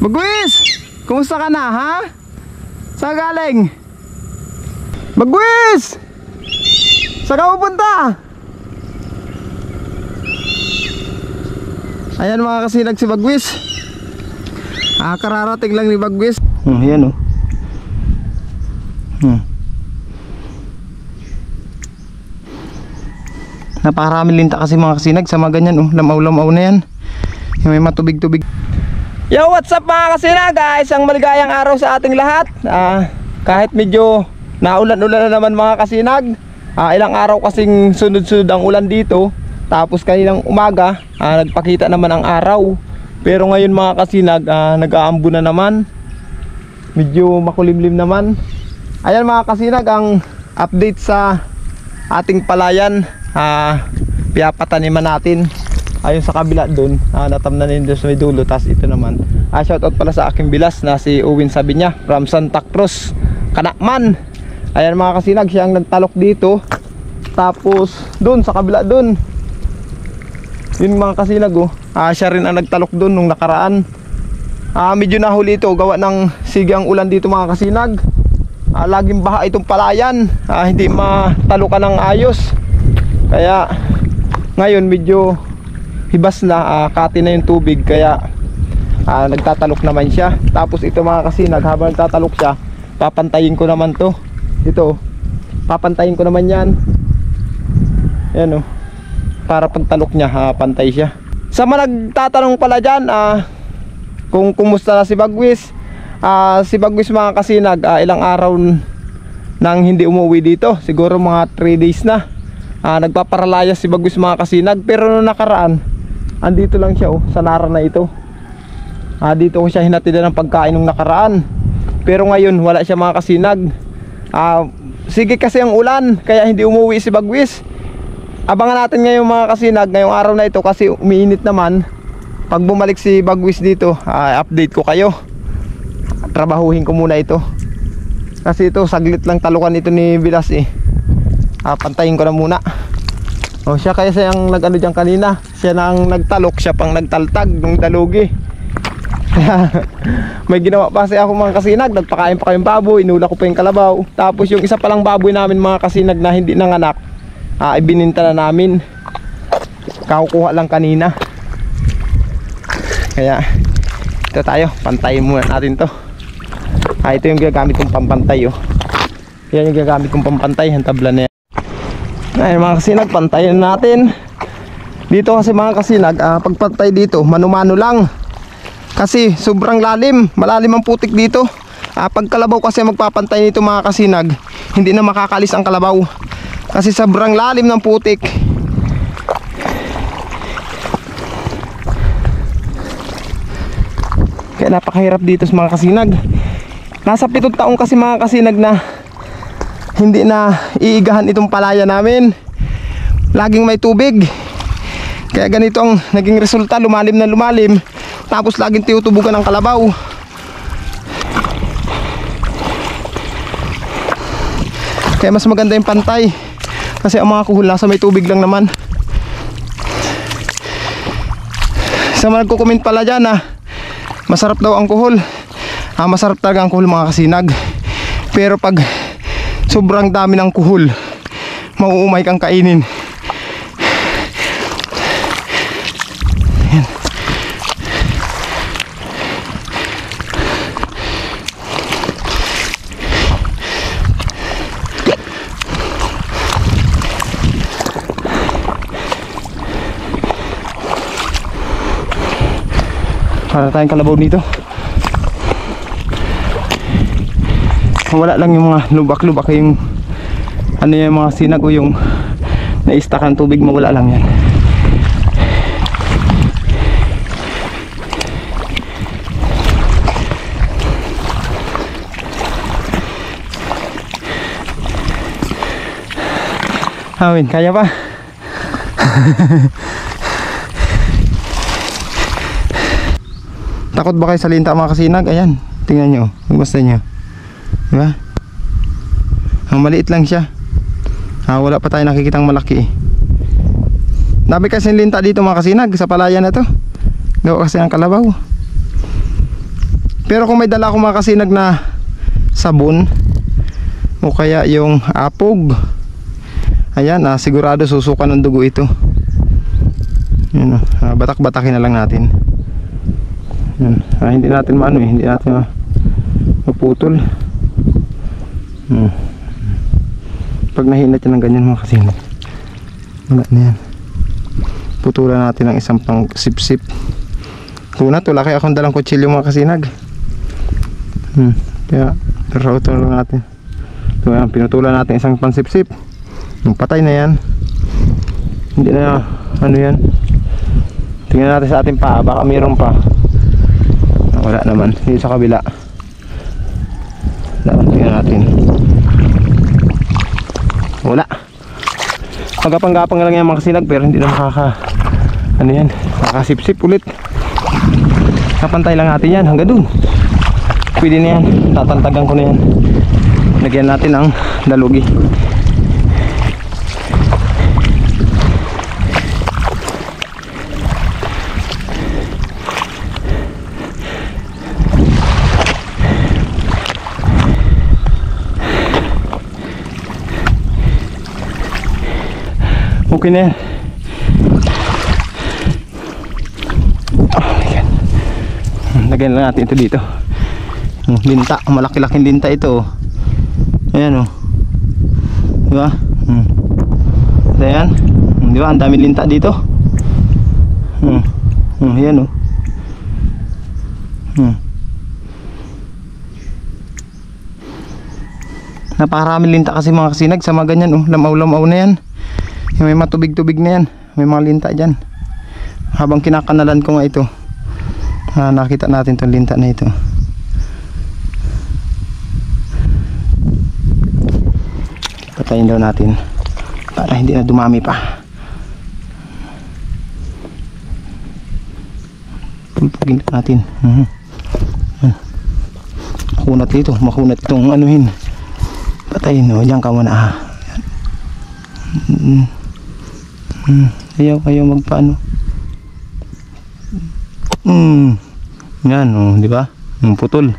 Bagwis! Kumusta ka na, ha? Saan galing? Bagwis! Saan ka pupunta? Ayan mga kasinag si Bagwis. Kararating lang ni Bagwis. Ayan Napakaraming linta kasi mga kasinag sa mga ganyan lamaw-lamaw na yan. Yung may matubig-tubig. Yo, what's up mga kasinag? Isang maligayang araw sa ating lahat. Kahit medyo naulan-ulan na naman mga kasinag, ilang araw kasing sunod-sunod ang ulan dito. Tapos kaninang umaga nagpakita naman ang araw. Pero ngayon mga kasinag, nag-aambo na naman. Medyo makulimlim naman. Ayan mga kasinag, ang update sa ating palayan. Piyapataniman natin. Ayun sa kabila doon, natamnanin doon sa may dulo. Tapos ito naman, shoutout pala sa aking bilas na si Owen Sabinya from Santa Cruz, Kanakman. Ayan mga kasinag, siya ang nagtalok dito. Tapos doon sa kabila doon, yun mga kasinag siya rin ang nagtalok doon nung nakaraan. Medyo nahuli ito, gawa ng sigang ulan dito mga kasinag. Laging baha itong palayan, hindi matalukan ng ayos. Kaya ngayon medyo hibas na, kati na yung tubig. Kaya nagtatalok naman siya. Tapos ito mga kasinag, habang nagtatalok siya, papantayin ko naman to. Ito, papantayin ko naman yan. Ayan para pagtalok niya, pantay siya. Sa mga nagtatanong pala dyan, kung kumusta na si Bagwis. Si Bagwis mga kasinag, ilang araw nang hindi umuwi dito. Siguro mga 3 days na. Nagpaparalayas si Bagwis mga kasinag. Pero nung nakaraan, andito lang siya sa nara na ito. Dito ko siya hinatidan ng pagkain nung nakaraan. Pero ngayon wala siya mga kasinag. Sige kasi ang ulan, kaya hindi umuwi si Bagwis. Abangan natin ngayon mga kasinag, ngayong araw na ito, kasi umiinit naman. Pag bumalik si Bagwis dito, update ko kayo. Trabahuhin ko muna ito. Kasi ito saglit lang talukan ito ni Bilas pantayin ko na muna. Siya kaya siyang nag-ano dyan kanina. Siya nang nagtalok, siya pang nagtaltag nung dalugi. May ginawa pa kasi ako mga kasinag. Nagpakain pa kayong baboy, inula ko pa yung kalabaw. Tapos yung isa palang baboy namin mga kasinag na hindi nanganak, ibininta na namin. Kakukuha lang kanina. Kaya ito tayo, pantayin muna natin to. Ito yung gagamit kong pampantay Yan yung gagamit kong pampantay, ang tabla na yan. Ayun mga kasinag, pantayin natin. Dito kasi mga kasinag, pagpantay dito, mano-mano lang. Kasi sobrang lalim, malalim ang putik dito. Pag kalabaw kasi magpapantay nito mga kasinag, hindi na makakalis ang kalabaw. Kasi sobrang lalim ng putik. Kaya napakahirap dito sa mga kasinag. Nasa 7 taong kasi mga kasinag na hindi na iigahan itong palaya namin. Laging may tubig. Kaya ganito ang naging resulta, lumalim na lumalim. Tapos laging tinutubugan ng kalabaw. Kaya mas maganda yung pantay. Kasi ang mga kuhol nasa may tubig lang naman. Sa mga nagkukomment pala dyan masarap daw ang kuhol. Masarap talaga ang kuhol mga kasinag. Pero pag sobrang dami ng kuhol, mauumay kang kainin. Ayan. Para tayong kalabaw dito. Wala lang yung mga lubak-lubak, yung ano yung mga sinag o yung naistakan tubig, mawala lang yan. Awin, kaya pa? Takot ba kayo sa linta mga kasinag? Ayan, tingnan nyo, magbasta nyo. Diba? Maliit lang siya. Wala pa tayo nakikitang malaki Dami kasi linta dito mga kasinag sa palayan na to. Gawa kasi ng kalabaw. Pero kung may dala akong mga kasinag na sabon o kaya yung apog, ayan, sigurado susukan ng dugo ito. Yan, batak-batakin na lang natin. Yan. Hindi natin maano hindi natin maputol. Pag nahinat yan ng ganyan mga kasinag, wala na yan. Putulan natin ng isang pang sip-sip. Kuna to, laki akong dalang kutsilyo mga kasinag. Kaya ito lang natin. So, yan, pinutulan natin isang pang sip-sip. Yung patay na yan. Hindi na ano yan. Tingnan natin sa ating paa, baka mayroon pa. Wala naman, dito sa kabila. Tingnan natin. Wala. Pagkapang-gapang lang yan mga kasinag, pero hindi na ano yan, makasip-sip ulit. Kapantay lang natin yan hanggang dun. Pwede na yan, tatantagan ko na yan. Lagyan natin ang dalugi. Okay na yan. Lagyan lang natin ito dito. Linta, malaki-laking linta ito. Ayan o. Diba? Ayan. Diba? Ang dami linta dito. Ayan o. Napakaraming linta kasi mga kasinag sa mga ganyan o. Lamaw-lamaw na yan. May matubig-tubig na yan. May mga linta dyan. Habang kinakanalan ko nga ito, nakita natin itong linta na ito. Patayin daw natin para hindi na dumami pa. Pulpugin natin. Makunat dito, makunat itong anuhin. Patayin o, dyan ka muna. Ayaw magpaano. Yan o, di ba? Putol.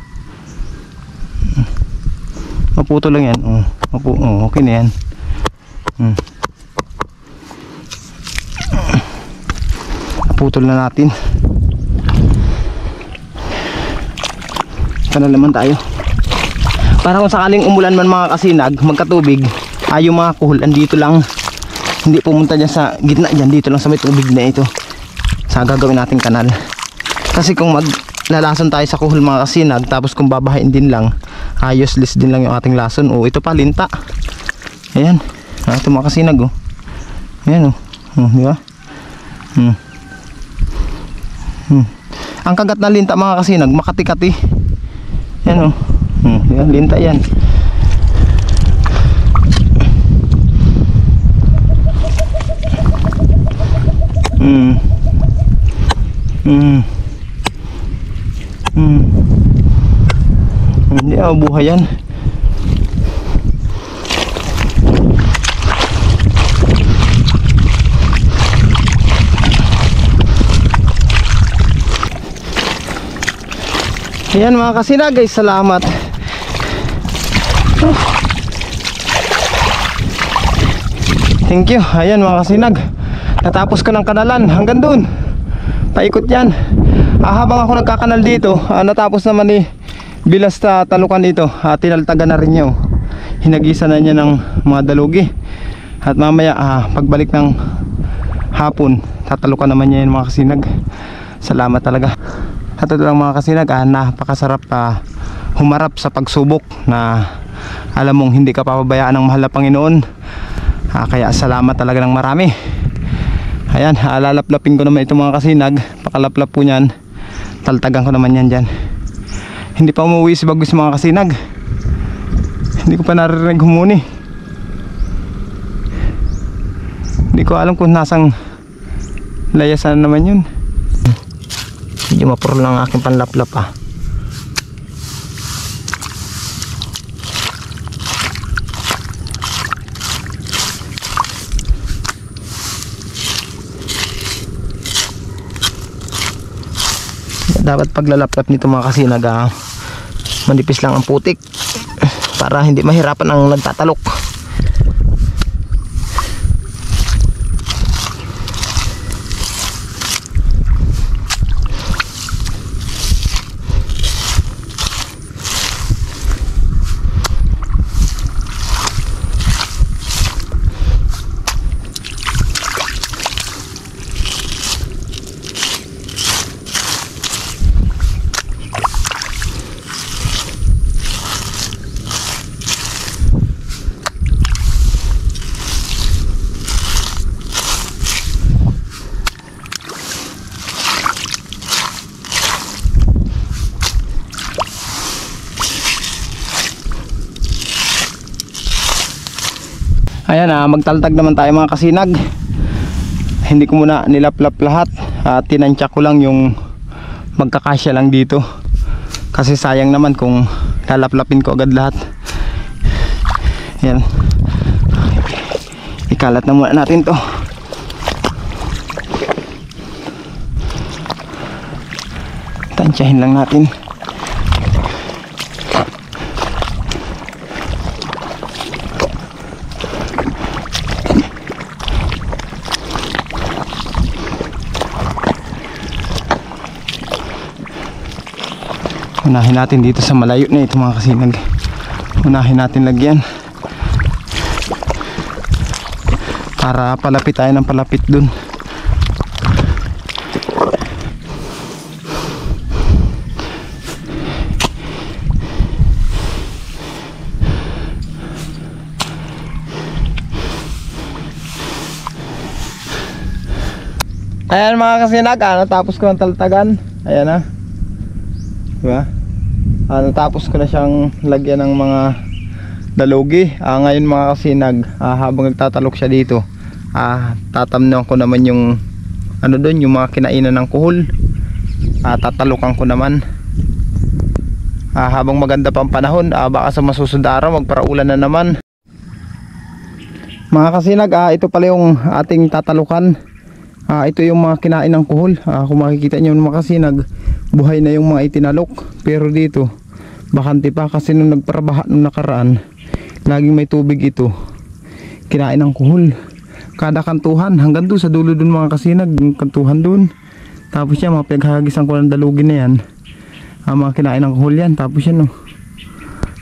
Maputol lang yan. Okay na yan. Naputol na natin. Kana naman tayo. Para kung sakaling umulan man mga kasinag, magkatubig, yung mga kuhol andito lang. Hindi pumunta dyan sa gitna dyan, dito lang sa may tubig na ito. Sa gagawin nating kanal. Kasi kung maglalason tayo sa kuhol mga kasinag, tapos kung babahain din lang, useless din lang yung ating lason. Ito pa linta. Ayan. Ito mga kasinag Ayan di ba? Ang kagat na linta mga kasinag, makati-kati. Ayan Ayan, linta yan. Hindi buhay yan. Ayan mga kasinag guys, salamat. Thank you. Ayan mga kasinag, natapos ko ng kanalan hanggang dun. Paikot yan. Habang ako nagkakanal dito, natapos naman ni bilas sa talukan dito. Tinaltagan na rin niya. Hinagisa na niya ng mga dalugi. At mamaya pagbalik ng hapon, tatalukan naman niya yung mga kasinag. Salamat talaga. At ito lang mga kasinag, napakasarap humarap sa pagsubok na alam mong hindi ka papabayaan ng mahal na Panginoon. Kaya salamat talaga ng marami. Ayan, lalaplapin ko naman ito mga kasinag. Pakalaplap po niyan, taltagan ko naman yan dyan. Hindi pa umuwi si Bagus mga kasinag. Hindi ko pa naririnig humuni. Hindi ko alam kung nasang layasan naman yun. Medyo mapuro lang ang aking panlaplap Dapat paglalaplap nito mga kasinag, manipis lang ang putik para hindi mahirapan ang nagtatalok. Ayan, magtaltag naman tayo mga kasinag. Hindi ko muna nilaplap lahat, tinansya ko lang yung magkakasya lang dito, kasi sayang naman kung lalaplapin ko agad lahat. Ayan, ikalat na muna natin to. Tansyahin lang natin. Unahin natin dito sa malayo na ito mga kasinag. Unahin natin lagyan para palapit tayo ng palapit dun. Ayan mga kasinag, natapos ko ang taltagan. Ayan na, diba? Natapos ko na siyang lagyan ng mga dalugi. Ngayon mga kasinag, habang nagtatalok siya dito, tatamnan ko naman yung ano doon, yung mga kinainan ng kuhol. Tatalukan ko naman. Habang maganda pa ang panahon, baka sa masusunod araw magparaulan na naman. Mga kasinag, ito pala yung ating tatalukan. Ito yung mga kinain ng kuhol. Kung makikita nyo mga kasinag, buhay na yung mga itinalok. Pero dito bakante pa, kasi nung nagparabaha nung nakaraan, laging may tubig ito. Kinain ng kuhol kada kantuhan, hanggang doon sa dulo dun mga kasinag, yung kantuhan dun. Tapos yan, mga pinaghahagisan ko ng dalugi na yan, mga kinain ng kuhol yan. Tapos yan,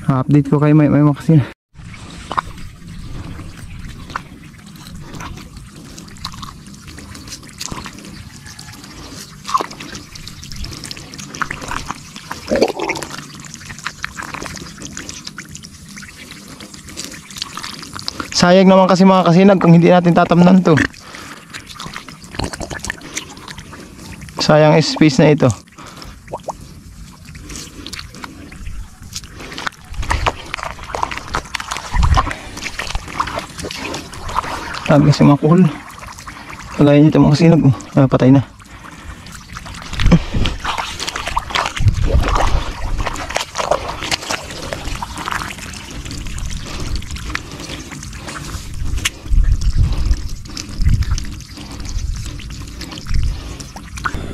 update ko kayo may mga kasinag. Sayang naman kasi mga kasinag kung hindi natin tatamnan to. Sayang space na ito. Sabi kasi mga kuhol, kagaya nito mga kasinag, patay na.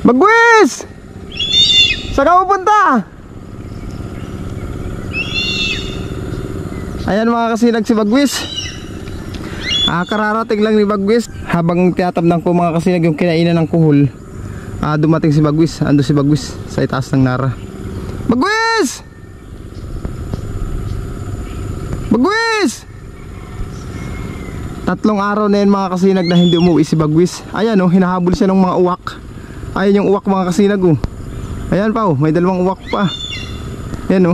Bagwis! Saan ka pupunta? Ayan mga kasinag, si Bagwis. Kararating lang ni Bagwis. Habang tiyatabnan ko mga kasinag yung kinainan ng kuhol, dumating si Bagwis. Ando si Bagwis sa itaas ng nara. Bagwis! Bagwis! 3 araw na yun mga kasinag na hindi umuwi si Bagwis. Ayan hinahabol siya ng mga uwak. Ayan yung uwak mga kasinag. Ayan pa, may 2 uwak pa. Ayan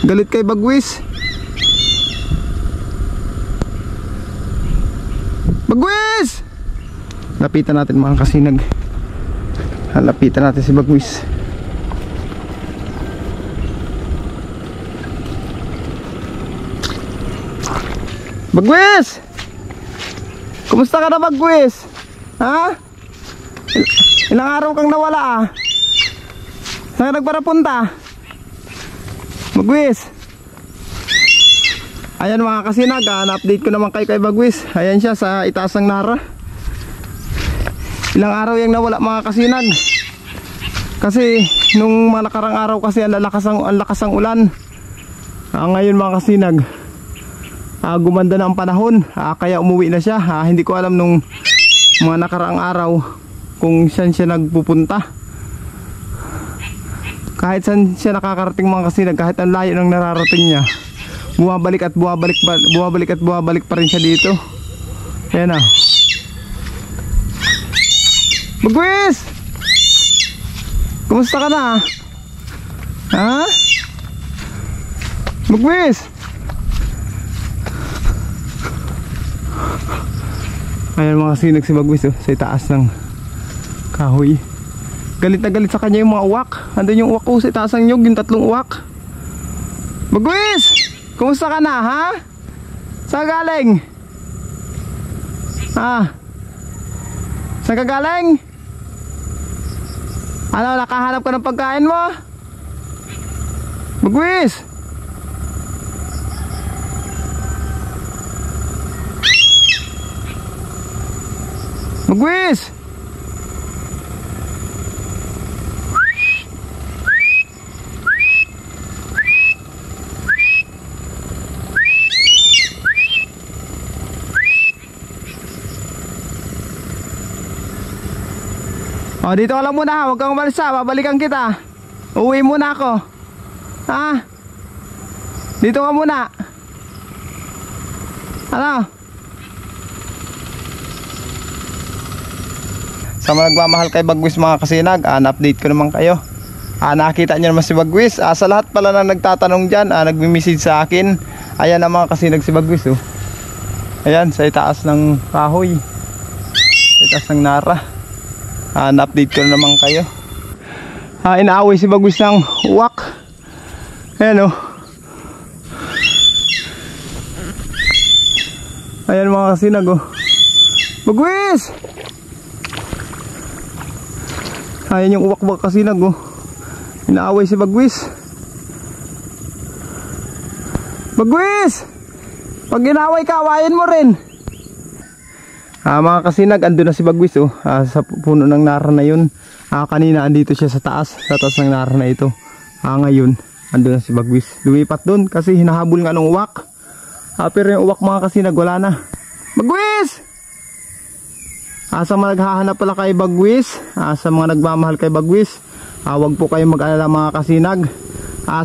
galit kay Bagwis. Bagwis! Lapitan natin mga kasinag. Lapitan natin si Bagwis. Bagwis! Kumusta ka na Bagwis? Ha? Ilang araw kang nawala Saan ka nagparapunta? Bagwis! Ayan mga kasinag, na-update ko naman kay Bagwis. Ayan siya sa itaas ng nara. Ilang araw yung nawala mga kasinag. Kasi nung mga nakarang araw kasi ang lakas ang ulan. Ngayon mga kasinag, gumanda na ang panahon, kaya umuwi na siya. Hindi ko alam nung mga nakaraang araw kung saan siya nagpupunta. Kahit saan siya nakakarating mga kasinag, kahit ang layo ng nararating niya, bumabalik at bumabalik pa rin siya dito. Ayan na. Bagwis! Kumusta ka na? Ha? Bagwis! Ayan mga kasinag si Bagwis sa itaas ng kahoy. Galit na galit sa kanya yung mga uwak. Andun yung uwak ko sa itaas ng nyug, yung 3 uwak. Bagwis! Kumusta ka na, ha? Saan galing? Saan ka galing? Ano, nakahanap ka ng pagkain mo? Bagwis! Bagwis! Dito ka lang muna ha, huwag kang umalis ha, babalikan kita. Uwi muna ako. Dito ka muna. Ano? Sa mga nagmamahal kay Bagwis mga kasinag, na-update ko naman kayo. Nakita nyo naman si Bagwis. Sa lahat pala na nagtatanong dyan, nagme-message sa akin. Ayan na mga kasinag si Bagwis Ayan, sa itaas ng kahoy, sa itaas ng nara. Na-update ko na naman kayo. Inaaway si Bagwis ng uwak. Ayan Ayan mga kasinag Bagwis! Ayan yung uwak kasinag inaaway si Bagwis. Bagwis! Pag inaaway ka, awayin mo rin. Mga kasinag, andun na si Bagwis sa puno ng nara na yun. Kanina andito siya sa taas ng nara na ito. Ngayon andun na si Bagwis. Lumipat dun kasi hinahabol nga ng uwak. Pero yung uwak mga kasinag wala na. Bagwis! Sa mga naghahanap pala kay Bagwis, sa mga nagmamahal kay Bagwis, wag po kayong mag-alala mga kasinag.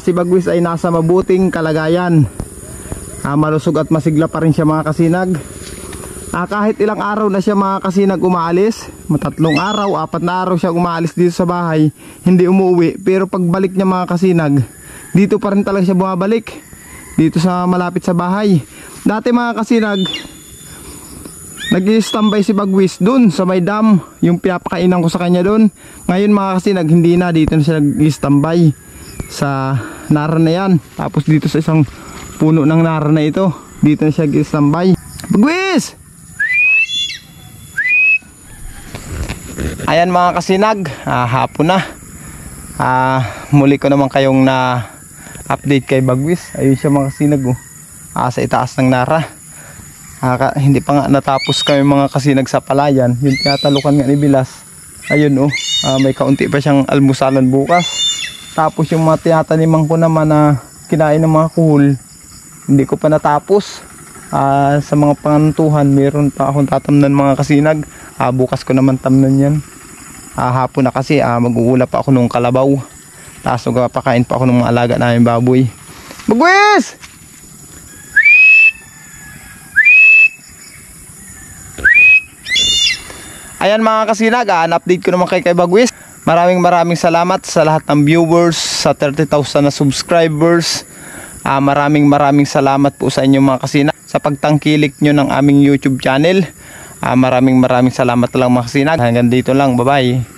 Si Bagwis ay nasa mabuting kalagayan. Malusog at masigla pa rin siya mga kasinag. Kahit ilang araw na siya mga kasinag umaalis, 3 araw, 4 na araw siya umaalis dito sa bahay, hindi umuwi. Pero pagbalik niya mga kasinag, dito pa rin talaga siya bumabalik, dito sa malapit sa bahay. Dati mga kasinag, nag-i-standby si Bagwis dun sa may dam, yung pinapakainan ko sa kanya dun. Ngayon mga kasinag, hindi na, dito na siya nag-i-standby sa nara na yan. Tapos dito sa isang puno ng nara na ito, dito na siya nag-i-standby. Bagwis! Ayan mga kasinag, hapon na. Muli ko naman kayong na update kay Bagwis. Ayun siya mga kasinag sa itaas ng nara. Hindi pa nga natapos kami mga kasinag sa palayan. Yung tinatalukan nga ni Bilas, ayun may kaunti pa siyang almusalan bukas. Tapos yung mga tinataniman ko naman na kinain ng mga kuhol, hindi ko pa natapos. Sa mga pangantuhan, meron pa akong tatamnan mga kasinag. Bukas ko naman tamnan yan. Hapon na kasi, mag-uula pa ako ng kalabaw. Tapos magpapakain pa ako ng mga alaga namin baboy. Bagwis! Ayan mga kasinag, na-update ko naman kay Bagwis. Maraming salamat sa lahat ng viewers, sa 30,000 na subscribers. Maraming salamat po sa inyo mga kasinag sa pagtangkilik nyo ng aming YouTube channel. Maraming salamat lang mga kasinag. Hanggang dito lang, bye bye.